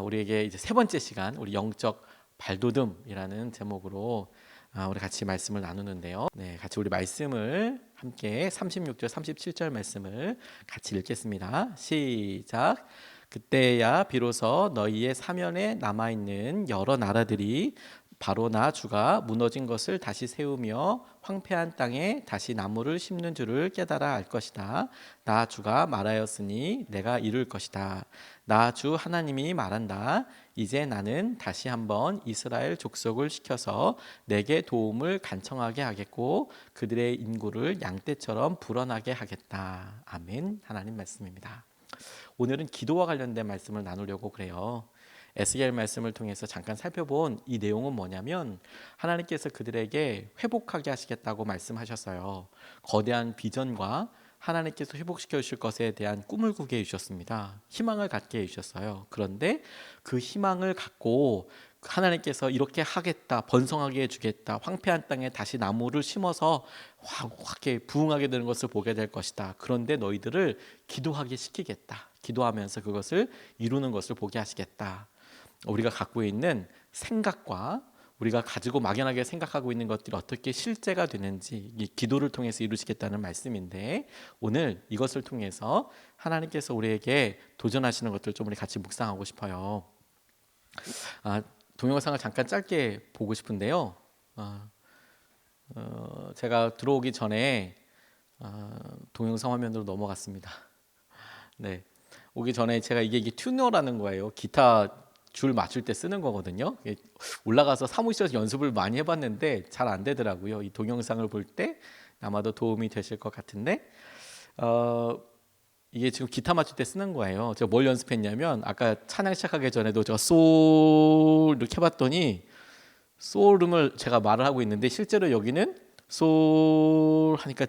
우리에게 이제 세 번째 시간, 우리 영적 발돋움이라는 제목으로 우리 같이 말씀을 나누는데요. 네, 같이 우리 말씀을 함께 36절, 37절 말씀을 같이 읽겠습니다. 시작. 그때야 비로소 너희의 사면에 남아있는 여러 나라들이 바로 나 주가 무너진 것을 다시 세우며 황폐한 땅에 다시 나무를 심는 줄을 깨달아 알 것이다. 나 주가 말하였으니 내가 이룰 것이다. 나 주 하나님이 말한다. 이제 나는 다시 한번 이스라엘 족속을 시켜서 내게 도움을 간청하게 하겠고 그들의 인구를 양떼처럼 불어나게 하겠다. 아멘. 하나님 말씀입니다. 오늘은 기도와 관련된 말씀을 나누려고 그래요. 에스겔 말씀을 통해서 잠깐 살펴본 이 내용은 뭐냐면 하나님께서 그들에게 회복하게 하시겠다고 말씀하셨어요. 거대한 비전과 하나님께서 회복시켜 주실 것에 대한 꿈을 꾸게 해주셨습니다. 희망을 갖게 해주셨어요. 그런데 그 희망을 갖고 하나님께서 이렇게 하겠다, 번성하게 해주겠다, 황폐한 땅에 다시 나무를 심어서 확 부흥하게 되는 것을 보게 될 것이다. 그런데 너희들을 기도하게 시키겠다. 기도하면서 그것을 이루는 것을 보게 하시겠다. 우리가 갖고 있는 생각과 우리가 가지고 막연하게 생각하고 있는 것들이 어떻게 실제가 되는지 이 기도를 통해서 이루시겠다는 말씀인데, 오늘 이것을 통해서 하나님께서 우리에게 도전하시는 것들 좀 우리 같이 묵상하고 싶어요. 동영상을 잠깐 짧게 보고 싶은데요. 제가 들어오기 전에 동영상 화면으로 넘어갔습니다. 네, 오기 전에 제가 이게 튜너라는 거예요. 기타 줄 맞출 때 쓰는 거거든요. 올라가서 사무실에서 연습을 많이 해봤는데 잘 안 되더라고요. 이 동영상을 볼 때 아마도 도움이 되실 것 같은데, 이게 지금 기타 맞출 때 쓰는 거예요. 제가 뭘 연습했냐면 아까 찬양 시작하기 전에도 제가 솔 이렇게 해봤더니 솔음을 제가 말을 하고 있는데 실제로 여기는 솔 하니까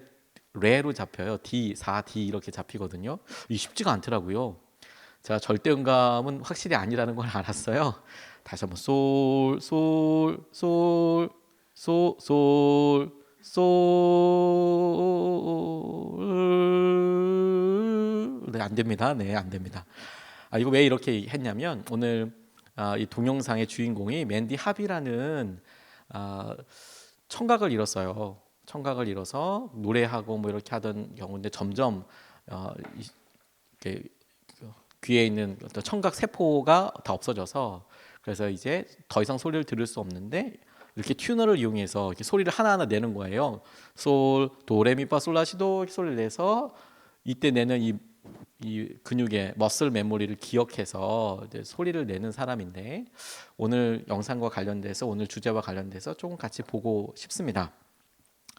레로 잡혀요. D, 4D 이렇게 잡히거든요. 이게 쉽지가 않더라고요. 제가 절대음감은 확실히 아니라는 걸 알았어요. 다시 한번 솔, 솔, 솔, 솔, 솔, 솔. 네, 안 됩니다. 네, 안 됩니다. 이거 왜 이렇게 했냐면 오늘 이 동영상의 주인공이 맨디 합이라는 청각을 잃었어요. 청각을 잃어서 노래하고 뭐 이렇게 하던 경우인데 점점 이렇게 귀에 있는 어떤 청각 세포가 다 없어져서, 그래서 이제 더 이상 소리를 들을 수 없는데 이렇게 튜너를 이용해서 이렇게 소리를 하나하나 내는 거예요. 솔, 도레미파 솔라시도 소리를 내서 이때 내는 이 근육의 머슬 메모리를 기억해서 이제 소리를 내는 사람인데, 오늘 영상과 관련돼서 오늘 주제와 관련돼서 조금 같이 보고 싶습니다.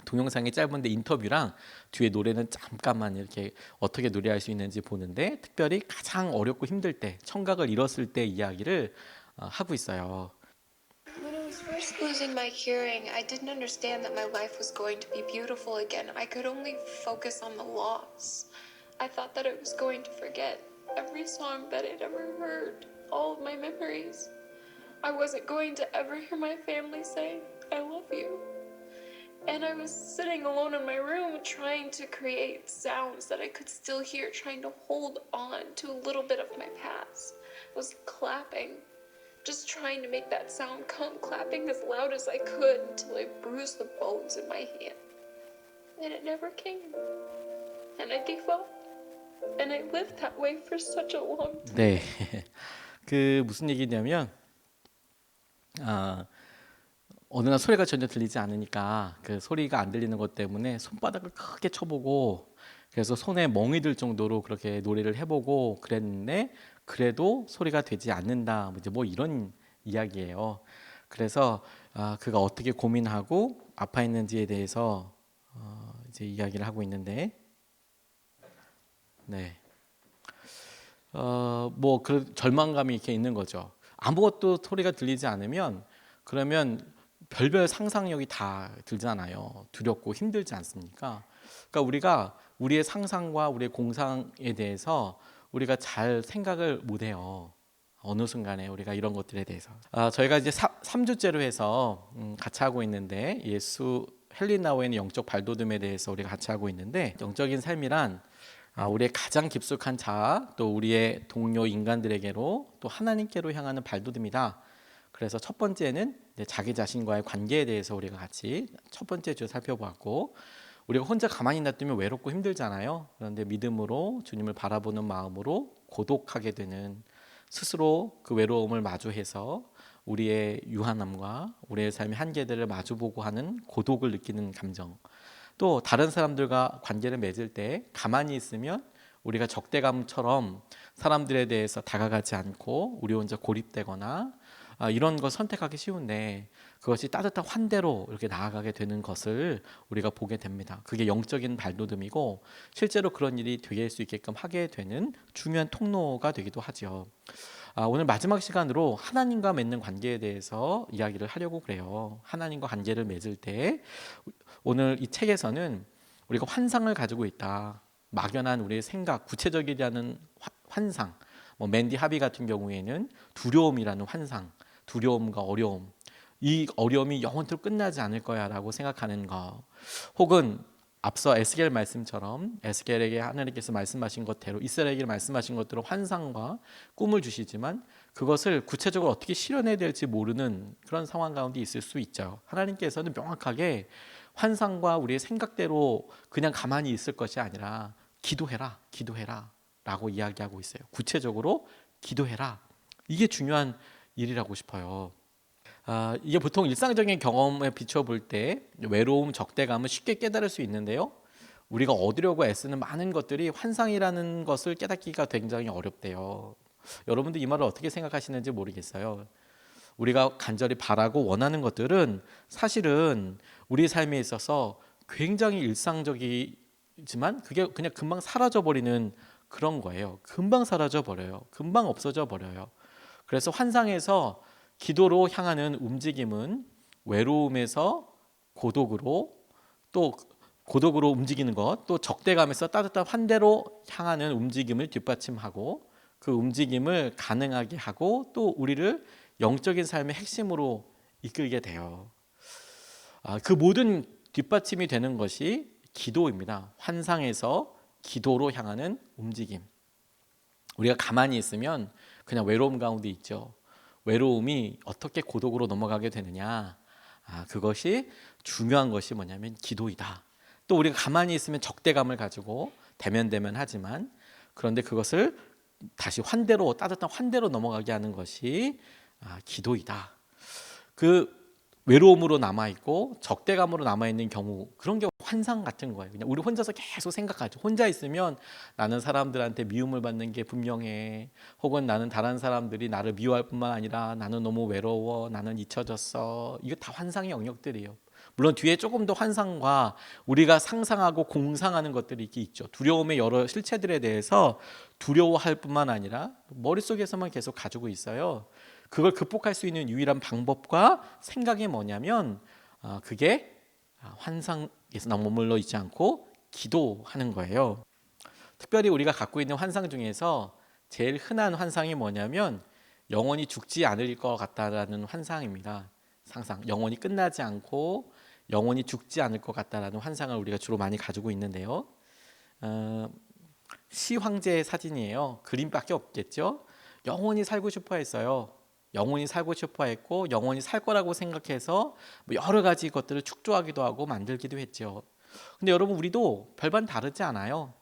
동영상이 짧은데 인터뷰랑 뒤에 노래는 잠깐만 이렇게 어떻게 노래할 수 있는지 보는데, 특별히 가장 어렵고 힘들 때, 청각을 잃었을 때 이야기를 하고 있어요. When I was first losing my hearing, I didn't understand that my life was going to be beautiful again. I could only focus on the loss. I thought that I was going to forget every song that I'd ever heard, all of my memories. I wasn't going to ever hear my family say, I love you. And I was sitting alone in my room trying to create sounds that I could still hear, trying to hold on to a little bit of my past. I was clapping, just trying to make that sound come, clapping as loud as I could until I bruised the bones in my hand. And it never came. And I gave up. And I lived that way for such a long time. 네, 그 무슨 얘기냐면 어느 날 소리가 전혀 들리지 않으니까 그 소리가 안 들리는 것 때문에 손바닥을 크게 쳐보고, 그래서 손에 멍이 들 정도로 그렇게 노래를 해보고 그랬는데 그래도 소리가 되지 않는다, 이제 뭐 이런 이야기예요. 그래서 그가 어떻게 고민하고 아파했는지에 대해서 이제 이야기를 하고 있는데, 네, 뭐 그 절망감이 이렇게 있는 거죠. 아무것도 소리가 들리지 않으면 그러면 별별 상상력이 다 들잖아요. 두렵고 힘들지 않습니까? 그러니까 우리가 우리의 상상과 우리의 공상에 대해서 우리가 잘 생각을 못 해요. 어느 순간에 우리가 이런 것들에 대해서. 저희가 이제 3주째로 해서 같이 하고 있는데, 예수 헬리나오에는 영적 발돋움에 대해서 우리가 같이 하고 있는데, 영적인 삶이란 우리의 가장 깊숙한 자아, 또 우리의 동료 인간들에게로 또 하나님께로 향하는 발돋움이다. 그래서 첫 번째는 자기 자신과의 관계에 대해서 우리가 같이 첫 번째 주 살펴보았고, 우리가 혼자 가만히 놔두면 외롭고 힘들잖아요. 그런데 믿음으로 주님을 바라보는 마음으로 고독하게 되는, 스스로 그 외로움을 마주해서 우리의 유한함과 우리의 삶의 한계들을 마주보고 하는 고독을 느끼는 감정, 또 다른 사람들과 관계를 맺을 때 가만히 있으면 우리가 적대감처럼 사람들에 대해서 다가가지 않고 우리 혼자 고립되거나 이런 걸 선택하기 쉬운데, 그것이 따뜻한 환대로 이렇게 나아가게 되는 것을 우리가 보게 됩니다. 그게 영적인 발돋움이고 실제로 그런 일이 될 수 있게끔 하게 되는 중요한 통로가 되기도 하죠. 오늘 마지막 시간으로 하나님과 맺는 관계에 대해서 이야기를 하려고 그래요. 하나님과 관계를 맺을 때 오늘 이 책에서는 우리가 환상을 가지고 있다, 막연한 우리의 생각, 구체적이지 않은 환상, 맨디 하비 같은 경우에는 두려움이라는 환상, 두려움과 어려움, 이 어려움이 영원토록 끝나지 않을 거야 라고 생각하는 거, 혹은 앞서 에스겔 말씀처럼 에스겔에게 하나님께서 말씀하신 것대로, 이스라엘에게 말씀하신 것대로 환상과 꿈을 주시지만 그것을 구체적으로 어떻게 실현해야 될지 모르는 그런 상황 가운데 있을 수 있죠. 하나님께서는 명확하게 환상과 우리의 생각대로 그냥 가만히 있을 것이 아니라 기도해라, 기도해라 라고 이야기하고 있어요. 구체적으로 기도해라. 이게 중요한 일이라고 싶어요. 이게 보통 일상적인 경험에 비춰볼 때 외로움, 적대감을 쉽게 깨달을 수 있는데요, 우리가 얻으려고 애쓰는 많은 것들이 환상이라는 것을 깨닫기가 굉장히 어렵대요. 여러분들 이 말을 어떻게 생각하시는지 모르겠어요. 우리가 간절히 바라고 원하는 것들은 사실은 우리 삶에 있어서 굉장히 일상적이지만 그게 그냥 금방 사라져 버리는 그런 거예요. 금방 사라져 버려요. 금방 없어져 버려요. 그래서 환상에서 기도로 향하는 움직임은 외로움에서 고독으로, 또 고독으로 움직이는 것, 또 적대감에서 따뜻한 환대로 향하는 움직임을 뒷받침하고, 그 움직임을 가능하게 하고 또 우리를 영적인 삶의 핵심으로 이끌게 돼요. 그 모든 뒷받침이 되는 것이 기도입니다. 환상에서 기도로 향하는 움직임. 우리가 가만히 있으면 그냥 외로움 가운데 있죠. 외로움이 어떻게 고독으로 넘어가게 되느냐, 그것이 중요한 것이 뭐냐면 기도이다. 또 우리가 가만히 있으면 적대감을 가지고 대면하지만, 그런데 그것을 다시 환대로, 따뜻한 환대로 넘어가게 하는 것이 기도이다. 그 외로움으로 남아있고 적대감으로 남아있는 경우, 그런 게 환상 같은 거예요. 그냥 우리 혼자서 계속 생각하죠. 혼자 있으면 나는 사람들한테 미움을 받는 게 분명해, 혹은 나는 다른 사람들이 나를 미워할 뿐만 아니라 나는 너무 외로워, 나는 잊혀졌어. 이거 다 환상의 영역들이에요. 물론 뒤에 조금 더 환상과 우리가 상상하고 공상하는 것들이 있긴 있죠. 두려움의 여러 실체들에 대해서 두려워할 뿐만 아니라 머릿속에서만 계속 가지고 있어요. 그걸 극복할 수 있는 유일한 방법과 생각이 뭐냐면 그게 환상에서 머물러 있지 않고 기도하는 거예요. 특별히 우리가 갖고 있는 환상 중에서 제일 흔한 환상이 뭐냐면 영원히 죽지 않을 것 같다라는 환상입니다. 상상, 영원히 끝나지 않고 영원히 죽지 않을 것 같다라는 환상을 우리가 주로 많이 가지고 있는데요, 시황제의 사진이에요. 그림밖에 없겠죠. 영원히 살고 싶어 했어요. 영원히 살고 싶어 했고 영원히 살 거라고 생각해서 여러 가지 것들을 축조하기도 하고 만들기도 했죠. 근데 여러분, 우리도 별반 다르지 않아요.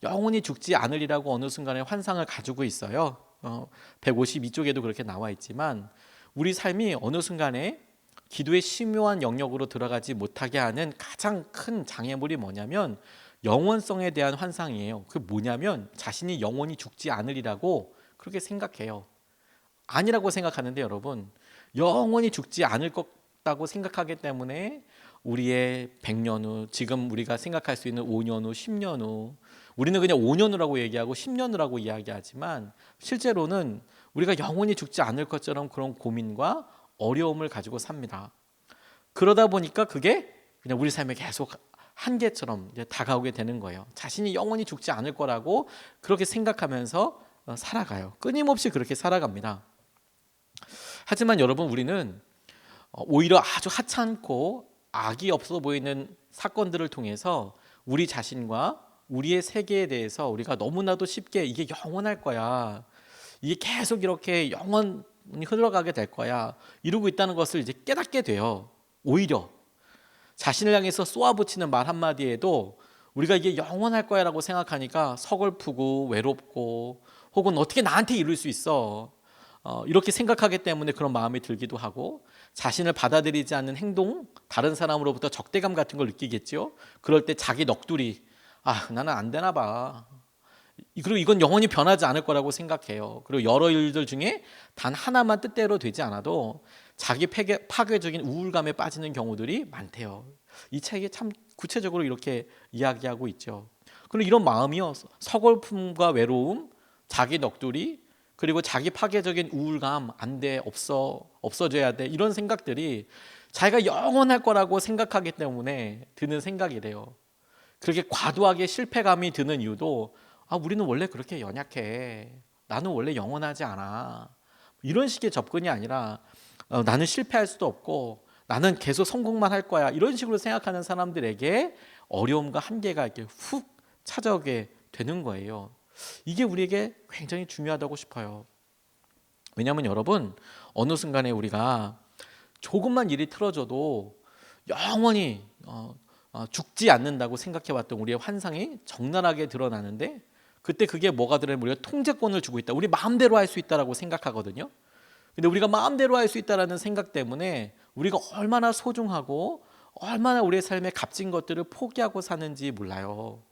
영원히 죽지 않으리라고 어느 순간에 환상을 가지고 있어요. 152쪽에도 그렇게 나와 있지만 우리 삶이 어느 순간에 기도의 심오한 영역으로 들어가지 못하게 하는 가장 큰 장애물이 뭐냐면 영원성에 대한 환상이에요. 그 뭐냐면 자신이 영원히 죽지 않으리라고 그렇게 생각해요. 아니라고 생각하는데 여러분, 영원히 죽지 않을 거라고 생각하기 때문에 우리의 100년 후, 지금 우리가 생각할 수 있는 5년 후, 10년 후, 우리는 그냥 5년 후라고 얘기하고 10년 후라고 이야기하지만 실제로는 우리가 영원히 죽지 않을 것처럼 그런 고민과 어려움을 가지고 삽니다. 그러다 보니까 그게 그냥 우리 삶에 계속 한계처럼 다가오게 되는 거예요. 자신이 영원히 죽지 않을 거라고 그렇게 생각하면서 살아가요. 끊임없이 그렇게 살아갑니다. 하지만 여러분, 우리는 오히려 아주 하찮고 악이 없어 보이는 사건들을 통해서 우리 자신과 우리의 세계에 대해서 우리가 너무나도 쉽게 이게 영원할 거야, 이게 계속 이렇게 영원히 흘러가게 될 거야 이러고 있다는 것을 이제 깨닫게 돼요. 오히려 자신을 향해서 쏘아붙이는 말 한마디에도 우리가 이게 영원할 거야 라고 생각하니까 서글프고 외롭고 혹은 어떻게 나한테 이룰 수 있어, 이렇게 생각하기 때문에 그런 마음이 들기도 하고, 자신을 받아들이지 않는 행동, 다른 사람으로부터 적대감 같은 걸 느끼겠죠. 그럴 때 자기 넋두리, 나는 안 되나 봐, 그리고 이건 영원히 변하지 않을 거라고 생각해요. 그리고 여러 일들 중에 단 하나만 뜻대로 되지 않아도 자기 파괴적인 우울감에 빠지는 경우들이 많대요. 이 책에 참 구체적으로 이렇게 이야기하고 있죠. 그리고 이런 마음이요, 서글픔과 외로움, 자기 넋두리, 그리고 자기 파괴적인 우울감, 안 돼, 없어져야 돼, 이런 생각들이 자기가 영원할 거라고 생각하기 때문에 드는 생각이래요. 그렇게 과도하게 실패감이 드는 이유도 우리는 원래 그렇게 연약해, 나는 원래 영원하지 않아, 이런 식의 접근이 아니라 나는 실패할 수도 없고 나는 계속 성공만 할 거야, 이런 식으로 생각하는 사람들에게 어려움과 한계가 이렇게 훅 찾아오게 되는 거예요. 이게 우리에게 굉장히 중요하다고 싶어요. 왜냐하면 여러분, 어느 순간에 우리가 조금만 일이 틀어져도 영원히 죽지 않는다고 생각해왔던 우리의 환상이 적나라하게 드러나는데, 그때 그게 뭐가 들어요? 우리가 통제권을 주고 있다, 우리 마음대로 할 수 있다라고 생각하거든요. 근데 우리가 마음대로 할 수 있다라는 생각 때문에 우리가 얼마나 소중하고 얼마나 우리의 삶에 값진 것들을 포기하고 사는지 몰라요.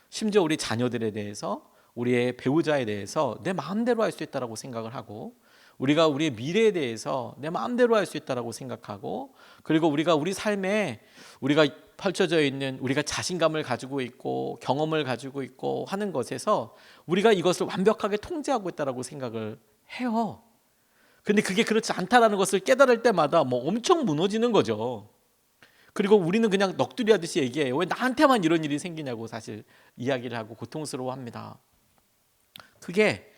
심지어 우리 자녀들에 대해서, 우리의 배우자에 대해서 내 마음대로 할 수 있다라고 생각을 하고, 우리가 우리의 미래에 대해서 내 마음대로 할 수 있다라고 생각하고, 그리고 우리가 우리 삶에 우리가 펼쳐져 있는, 우리가 자신감을 가지고 있고 경험을 가지고 있고 하는 것에서 우리가 이것을 완벽하게 통제하고 있다라고 생각을 해요. 근데 그게 그렇지 않다라는 것을 깨달을 때마다 엄청 무너지는 거죠. 그리고 우리는 그냥 넋두리 하듯이 얘기해요. 왜 나한테만 이런 일이 생기냐고 사실 이야기를 하고 고통스러워합니다. 그게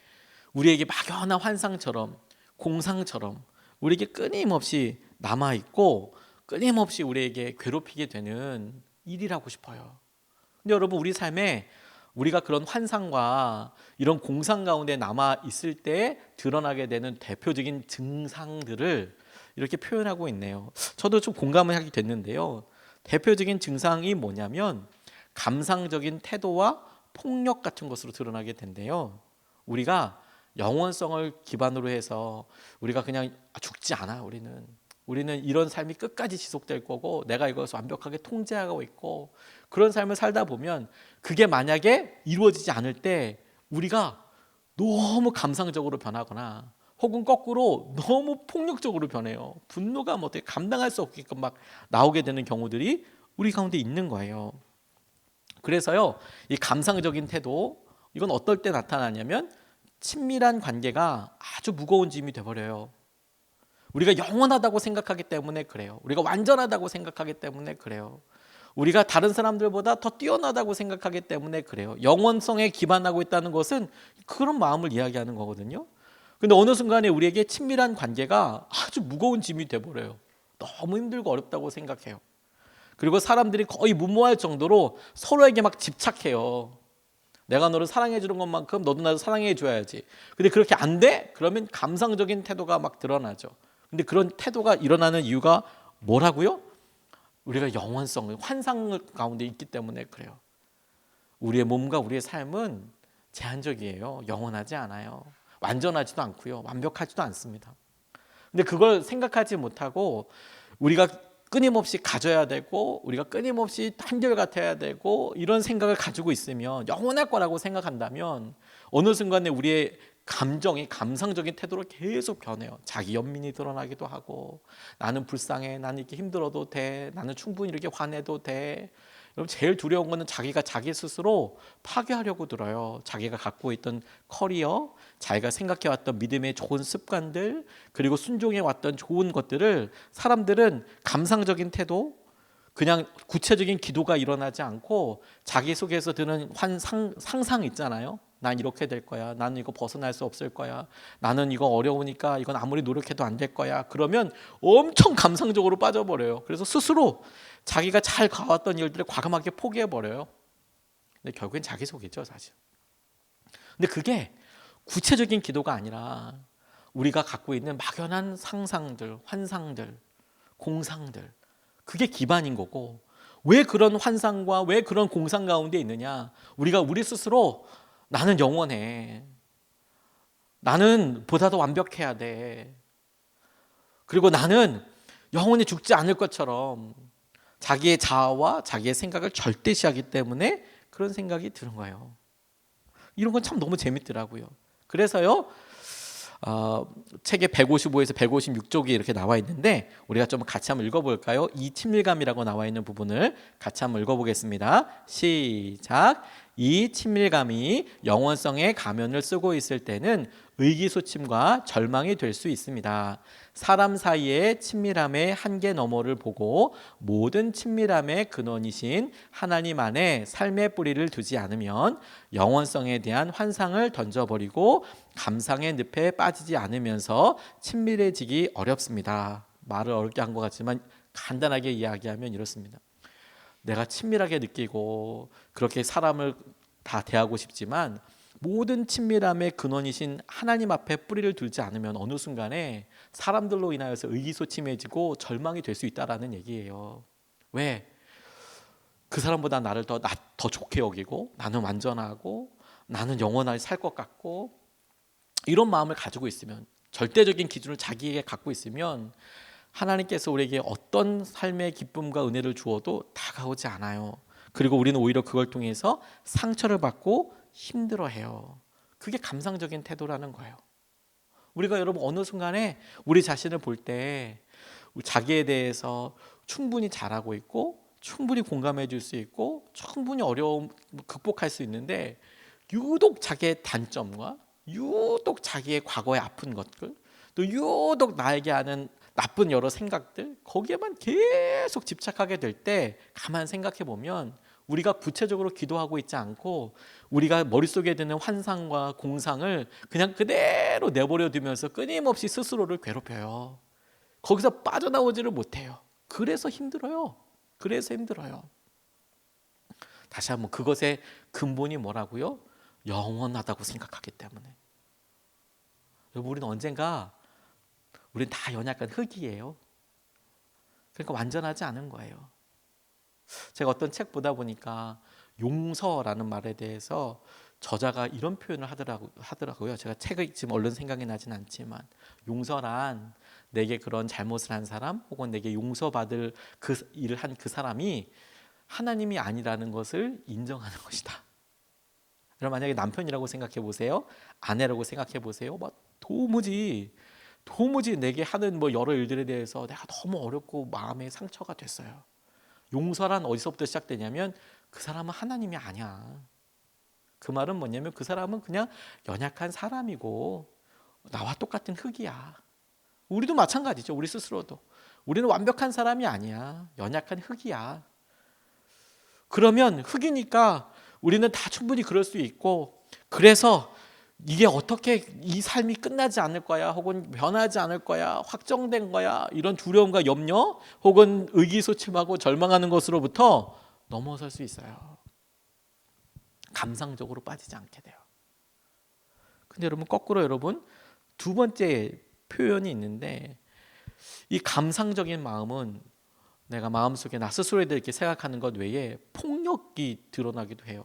우리에게 막연한 환상처럼, 공상처럼 우리에게 끊임없이 남아있고 끊임없이 우리에게 괴롭히게 되는 일이라고 싶어요. 근데 여러분, 우리 삶에 우리가 그런 환상과 이런 공상 가운데 남아있을 때 드러나게 되는 대표적인 증상들을 이렇게 표현하고 있네요. 저도 좀 공감을 하게 됐는데요. 대표적인 증상이 뭐냐면 감상적인 태도와 폭력 같은 것으로 드러나게 된대요. 우리가 영원성을 기반으로 해서 우리가 그냥 죽지 않아, 우리는 이런 삶이 끝까지 지속될 거고 내가 이것을 완벽하게 통제하고 있고, 그런 삶을 살다 보면 그게 만약에 이루어지지 않을 때 우리가 너무 감상적으로 변하거나 혹은 거꾸로 너무 폭력적으로 변해요. 분노가 어떻게 감당할 수 없게끔 막 나오게 되는 경우들이 우리 가운데 있는 거예요. 그래서요, 이 감상적인 태도, 이건 어떨 때 나타나냐면 친밀한 관계가 아주 무거운 짐이 돼버려요. 우리가 영원하다고 생각하기 때문에 그래요. 우리가 완전하다고 생각하기 때문에 그래요. 우리가 다른 사람들보다 더 뛰어나다고 생각하기 때문에 그래요. 영원성에 기반하고 있다는 것은 그런 마음을 이야기하는 거거든요. 근데 어느 순간에 우리에게 친밀한 관계가 아주 무거운 짐이 돼버려요. 너무 힘들고 어렵다고 생각해요. 그리고 사람들이 거의 무모할 정도로 서로에게 막 집착해요. 내가 너를 사랑해 주는 것만큼 너도 나를 사랑해 줘야지. 근데 그렇게 안 돼? 그러면 감상적인 태도가 막 드러나죠. 근데 그런 태도가 일어나는 이유가 뭐라고요? 우리가 영원성을, 환상 가운데 있기 때문에 그래요. 우리의 몸과 우리의 삶은 제한적이에요. 영원하지 않아요. 완전하지도 않고요. 완벽하지도 않습니다. 근데 그걸 생각하지 못하고 우리가 끊임없이 가져야 되고 우리가 끊임없이 한결같아야 되고 이런 생각을 가지고 있으면, 영원할 거라고 생각한다면 어느 순간에 우리의 감정이 감상적인 태도로 계속 변해요. 자기 연민이 드러나기도 하고, 나는 불쌍해, 나는 이렇게 힘들어도 돼, 나는 충분히 이렇게 화내도 돼. 여러분, 제일 두려운 거는 자기가 자기 스스로 파괴하려고 들어요. 자기가 갖고 있던 커리어, 자기가 생각해왔던 믿음의 좋은 습관들, 그리고 순종해왔던 좋은 것들을 사람들은 감상적인 태도, 그냥 구체적인 기도가 일어나지 않고 자기 속에서 드는 상상 있잖아요. 난 이렇게 될 거야, 나는 이거 벗어날 수 없을 거야, 나는 이거 어려우니까 이건 아무리 노력해도 안 될 거야. 그러면 엄청 감상적으로 빠져버려요. 그래서 스스로 자기가 잘 가왔던 일들을 과감하게 포기해버려요. 근데 결국엔 자기 속이죠, 사실. 근데 그게 구체적인 기도가 아니라 우리가 갖고 있는 막연한 상상들, 환상들, 공상들, 그게 기반인 거고, 왜 그런 환상과 왜 그런 공상 가운데 있느냐? 우리가 우리 스스로 나는 영원해, 나는 보다 더 완벽해야 돼, 그리고 나는 영원히 죽지 않을 것처럼 자기의 자아와 자기의 생각을 절대시하기 때문에 그런 생각이 드는 거예요. 이런 건 참 너무 재밌더라고요. 그래서요, 책의 155에서 156쪽이 이렇게 나와 있는데 우리가 좀 같이 한번 읽어볼까요? 이 친밀감이라고 나와 있는 부분을 같이 한번 읽어보겠습니다. 시작. 이 친밀감이 영원성의 가면을 쓰고 있을 때는 의기소침과 절망이 될 수 있습니다. 사람 사이의 친밀함의 한계 너머를 보고 모든 친밀함의 근원이신 하나님 안에 삶의 뿌리를 두지 않으면 영원성에 대한 환상을 던져버리고 감상의 늪에 빠지지 않으면서 친밀해지기 어렵습니다. 말을 어렵게 한 것 같지만 간단하게 이야기하면 이렇습니다. 내가 친밀하게 느끼고 그렇게 사람을 다 대하고 싶지만 모든 친밀함의 근원이신 하나님 앞에 뿌리를 두지 않으면 어느 순간에 사람들로 인하여서 의기소침해지고 절망이 될 수 있다라는 얘기예요. 왜? 그 사람보다 나를 더 좋게 여기고 나는 완전하고 나는 영원하게 살 것 같고 이런 마음을 가지고 있으면, 절대적인 기준을 자기에게 갖고 있으면 하나님께서 우리에게 어떤 삶의 기쁨과 은혜를 주어도 다가오지 않아요. 그리고 우리는 오히려 그걸 통해서 상처를 받고 힘들어해요. 그게 감상적인 태도라는 거예요. 우리가 여러분 어느 순간에 우리 자신을 볼 때 자기에 대해서 충분히 잘하고 있고 충분히 공감해 줄 수 있고 충분히 어려움 극복할 수 있는데 유독 자기의 단점과 유독 자기의 과거의 아픈 것들, 또 유독 나에게 하는 나쁜 여러 생각들, 거기에만 계속 집착하게 될 때 가만 생각해 보면 우리가 구체적으로 기도하고 있지 않고 우리가 머릿속에 드는 환상과 공상을 그냥 그대로 내버려 두면서 끊임없이 스스로를 괴롭혀요. 거기서 빠져나오지를 못해요. 그래서 힘들어요. 다시 한번, 그것의 근본이 뭐라고요? 영원하다고 생각하기 때문에. 여러분, 우리는 언젠가 우리는 다 연약한 흙이에요. 그러니까 완전하지 않은 거예요. 제가 어떤 책 보다 보니까 용서라는 말에 대해서 저자가 이런 표현을 하더라고요. 제가 책이 지금 얼른 생각이 나진 않지만, 용서란 내게 그런 잘못을 한 사람 혹은 내게 용서받을 그 일을 한 그 사람이 하나님이 아니라는 것을 인정하는 것이다. 여러분, 만약에 남편이라고 생각해 보세요. 아내라고 생각해 보세요. 도무지 내게 하는 여러 일들에 대해서 내가 너무 어렵고 마음에 상처가 됐어요. 용서란 어디서부터 시작되냐면 그 사람은 하나님이 아니야. 그 말은 뭐냐면 그 사람은 그냥 연약한 사람이고 나와 똑같은 흙이야. 우리도 마찬가지죠. 우리 스스로도. 우리는 완벽한 사람이 아니야. 연약한 흙이야. 그러면 흙이니까 우리는 다 충분히 그럴 수 있고, 그래서 이게 어떻게 이 삶이 끝나지 않을 거야 혹은 변하지 않을 거야, 확정된 거야, 이런 두려움과 염려 혹은 의기소침하고 절망하는 것으로부터 넘어설 수 있어요. 감상적으로 빠지지 않게 돼요. 근데 여러분, 거꾸로 여러분, 두 번째 표현이 있는데, 이 감상적인 마음은 내가 마음속에 나 스스로에 대해 이렇게 생각하는 것 외에 폭력이 드러나기도 해요.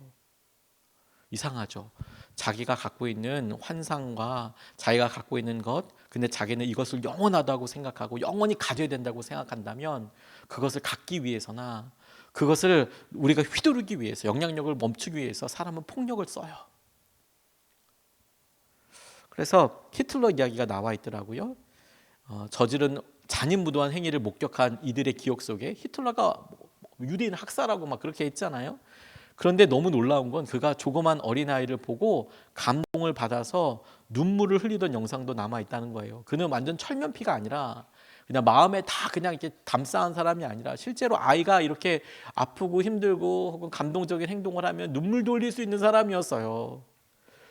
이상하죠. 자기가 갖고 있는 환상과 자기가 갖고 있는 것, 근데 자기는 이것을 영원하다고 생각하고 영원히 가져야 된다고 생각한다면 그것을 갖기 위해서나 그것을 우리가 휘두르기 위해서, 영향력을 멈추기 위해서 사람은 폭력을 써요. 그래서 히틀러 이야기가 나와 있더라고요. 저지른 잔인무도한 행위를 목격한 이들의 기억 속에 히틀러가 유대인 학살하고 막 그렇게 했잖아요. 그런데 너무 놀라운 건 그가 조그만 어린아이를 보고 감동을 받아서 눈물을 흘리던 영상도 남아 있다는 거예요. 그는 완전 철면피가 아니라 그냥 마음에 다 그냥 이렇게 담쌓은 사람이 아니라 실제로 아이가 이렇게 아프고 힘들고 혹은 감동적인 행동을 하면 눈물도 흘릴 수 있는 사람이었어요.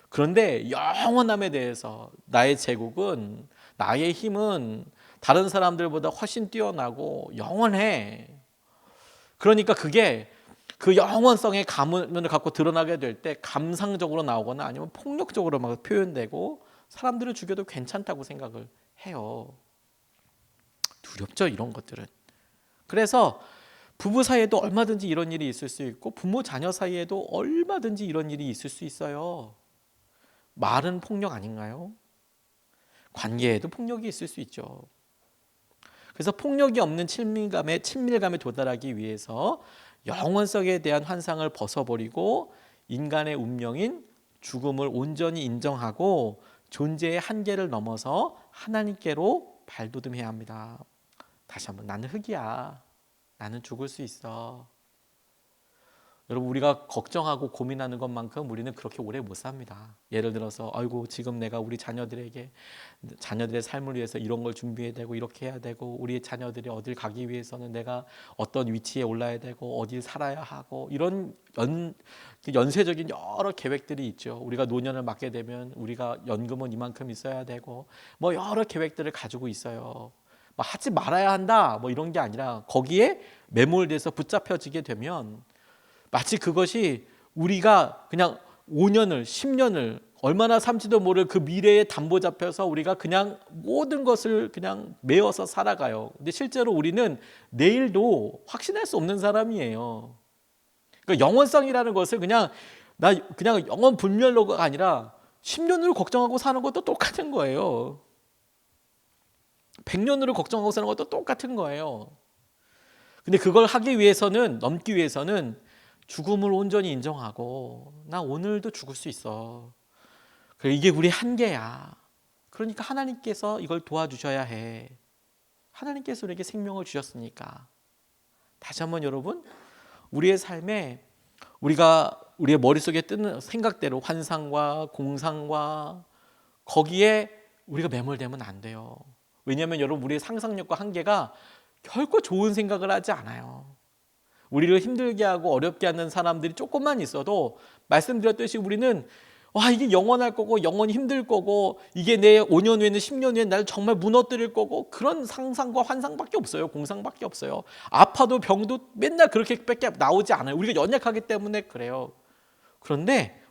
그런데 영원함에 대해서 나의 제국은, 나의 힘은 다른 사람들보다 훨씬 뛰어나고 영원해. 그러니까 그게 그 영원성의 가문을 갖고 드러나게 될 때 감상적으로 나오거나 아니면 폭력적으로 막 표현되고 사람들을 죽여도 괜찮다고 생각을 해요. 두렵죠, 이런 것들은. 그래서 부부 사이에도 얼마든지 이런 일이 있을 수 있고 부모 자녀 사이에도 얼마든지 이런 일이 있을 수 있어요. 말은 폭력 아닌가요? 관계에도 폭력이 있을 수 있죠. 그래서 폭력이 없는 친밀감에 도달하기 위해서 영원성에 대한 환상을 벗어버리고 인간의 운명인 죽음을 온전히 인정하고 존재의 한계를 넘어서 하나님께로 발돋움해야 합니다. 다시 한번, 나는 흙이야. 나는 죽을 수 있어. 여러분, 우리가 걱정하고 고민하는 것만큼 우리는 그렇게 오래 못 삽니다. 예를 들어서 아이고, 지금 내가 우리 자녀들의 삶을 위해서 이런 걸 준비해야 되고 이렇게 해야 되고, 우리 자녀들이 어딜 가기 위해서는 내가 어떤 위치에 올라야 되고 어딜 살아야 하고, 이런 연쇄적인 여러 계획들이 있죠. 우리가 노년을 맞게 되면 우리가 연금은 이만큼 있어야 되고, 뭐 여러 계획들을 가지고 있어요. 뭐 하지 말아야 한다 뭐 이런 게 아니라 거기에 매몰돼서 붙잡혀지게 되면 마치 그것이 우리가 그냥 5년을 10년을 얼마나 삼지도 모를 그 미래에 담보 잡혀서 우리가 그냥 모든 것을 그냥 메어서 살아가요. 근데 실제로 우리는 내일도 확신할 수 없는 사람이에요. 그러니까 영원성이라는 것을 그냥 영원 불멸로가 아니라 10년으로 걱정하고 사는 것도 똑같은 거예요. 100년으로 걱정하고 사는 것도 똑같은 거예요. 근데 그걸 하기 위해서는, 넘기 위해서는 죽음을 온전히 인정하고 나 오늘도 죽을 수 있어. 그래, 이게 우리 한계야. 그러니까 하나님께서 이걸 도와주셔야 해. 하나님께서 우리에게 생명을 주셨으니까. 다시 한번 여러분, 우리의 삶에 우리의 머릿속에 뜨는 생각대로 환상과 공상과 거기에 우리가 매몰되면 안 돼요. 왜냐하면 여러분, 우리의 상상력과 한계가 결코 좋은 생각을 하지 않아요. 우리를 힘들게 하고 어렵게 하는 사람들이 조금만 있어도 말씀드렸듯이 우리는 이게 영원할 거고 영원히 힘들 거고 이게 내 5년 후에는 10년 후에 날 정말 무너뜨릴 거고 그런 상상과 환상밖에 없어요. 공상밖에 없어요. 아파도 병도 맨날 그렇게밖에 나오지 않아요. 우리가 연약하기 때문에 그래요. 그런데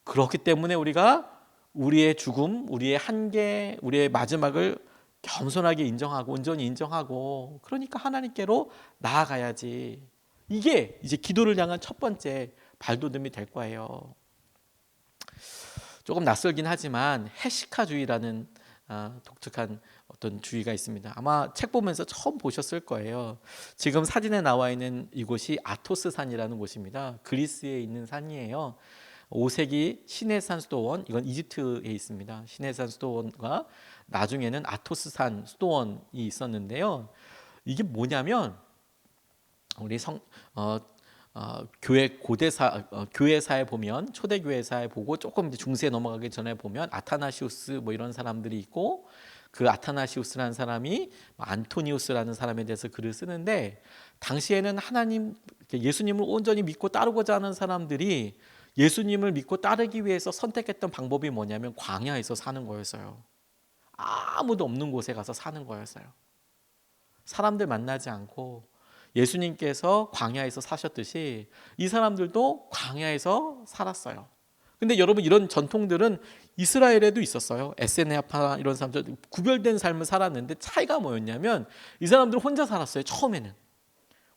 그렇기 때문에 우리가 우리의 죽음, 우리의 한계, 우리의 마지막을 겸손하게 인정하고 온전히 인정하고 그러니까 하나님께로 나아가야지. 이게 이제 기도를 향한 첫 번째 발돋움이 될 거예요. 조금 낯설긴 하지만 헤시카주의라는 독특한 어떤 주의가 있습니다. 아마 책 보면서 처음 보셨을 거예요. 지금 사진에 나와 있는 이곳이 아토스산이라는 곳입니다. 그리스에 있는 산이에요. 5세기 시내산 수도원, 이건 이집트에 있습니다. 시내산 수도원과 나중에는 아토스산 수도원이 있었는데요. 이게 뭐냐면 우리 교회사에 보면 초대교회사에 보고 조금 중세에 넘어가기 전에 보면 아타나시우스 뭐 이런 사람들이 있고 그 아타나시우스라는 사람이 안토니우스라는 사람에 대해서 글을 쓰는데 당시에는 예수님을 온전히 믿고 따르고자 하는 사람들이 예수님을 믿고 따르기 위해서 선택했던 방법이 뭐냐면 광야에서 사는 거였어요. 아무도 없는 곳에 가서 사는 거였어요. 사람들 만나지 않고 예수님께서 광야에서 사셨듯이 이 사람들도 광야에서 살았어요. 근데 여러분, 이런 전통들은 이스라엘에도 있었어요. 에세네아파 이런 사람들 구별된 삶을 살았는데 차이가 뭐였냐면 이 사람들은 혼자 살았어요. 처음에는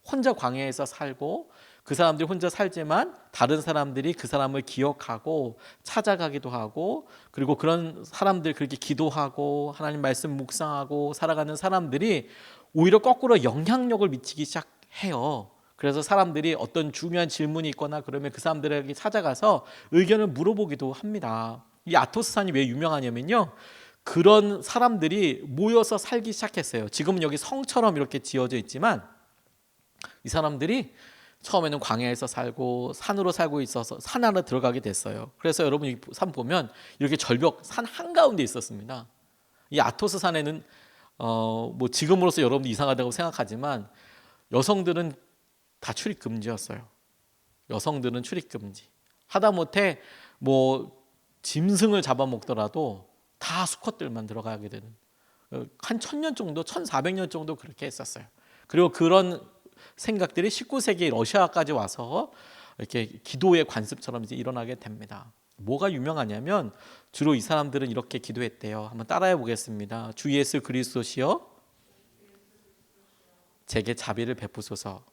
혼자 광야에서 살고 그 사람들이 혼자 살지만 다른 사람들이 그 사람을 기억하고 찾아가기도 하고 그리고 그런 사람들 그렇게 기도하고 하나님 말씀 묵상하고 살아가는 사람들이 오히려 거꾸로 영향력을 미치기 시작해요. 그래서 사람들이 어떤 중요한 질문이 있거나 그러면 그 사람들에게 찾아가서 의견을 물어보기도 합니다. 이 아토스산이 왜 유명하냐면요, 그런 사람들이 모여서 살기 시작했어요. 지금은 여기 성처럼 이렇게 지어져 있지만 이 사람들이 처음에는 광야에서 살고 산으로 살고 있어서 산 안으로 들어가게 됐어요. 그래서 여러분 이 산 보면 이렇게 절벽 산 한가운데 있었습니다. 이 아토스 산에는 뭐 지금으로서 여러분도 이상하다고 생각하지만 여성들은 다 출입 금지였어요. 여성들은 출입 금지. 하다못해 뭐 짐승을 잡아먹더라도 다 수컷들만 들어가게 되는 한 1000년 정도, 1400년 정도 그렇게 했었어요. 그리고 그런 생각들이 19세기 러시아까지 와서 이렇게 기도의 관습처럼 이제 일어나게 됩니다. 뭐가 유명하냐면 주로 이 사람들은 이렇게 기도했대요. 한번 따라해 보겠습니다. 주 예수 그리스도시여 제게 자비를 베푸소서.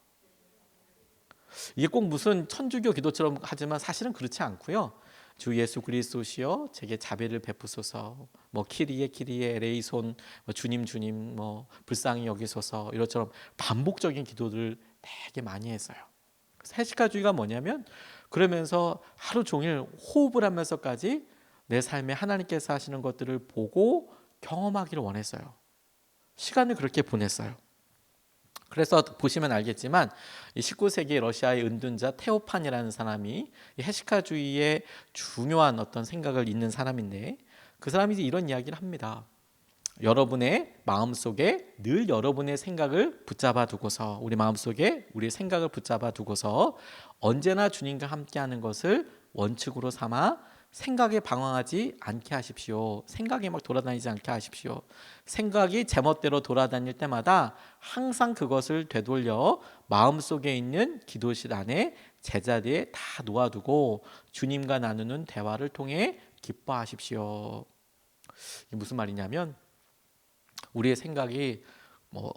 이게 꼭 무슨 천주교 기도처럼 하지만 사실은 그렇지 않고요. 주 예수 그리스도시여 제게 자비를 베푸소서. 뭐 키리에 키리에 에레이손, 뭐 주님 주님, 뭐 불쌍히 여기소서, 이것처럼 반복적인 기도를 되게 많이 했어요. 해시카주의가 뭐냐면 그러면서 하루 종일 호흡을 하면서까지 내 삶에 하나님께서 하시는 것들을 보고 경험하기를 원했어요. 시간을 그렇게 보냈어요. 그래서 보시면 알겠지만 19세기 러시아의 은둔자 테오판이라는 사람이 해시카주의의 중요한 어떤 생각을 잇는 사람인데, 그 사람이 이제 이런 이야기를 합니다. 여러분의 마음속에 늘 여러분의 생각을 붙잡아 두고서, 우리 마음속에 우리의 생각을 붙잡아 두고서 언제나 주님과 함께하는 것을 원칙으로 삼아 생각에 방황하지 않게 하십시오. 생각이 막 돌아다니지 않게 하십시오. 생각이 제멋대로 돌아다닐 때마다 항상 그것을 되돌려 마음속에 있는 기도실 안에 제자리에 다 놓아두고 주님과 나누는 대화를 통해 기뻐하십시오. 이게 무슨 말이냐면 우리의 생각이 뭐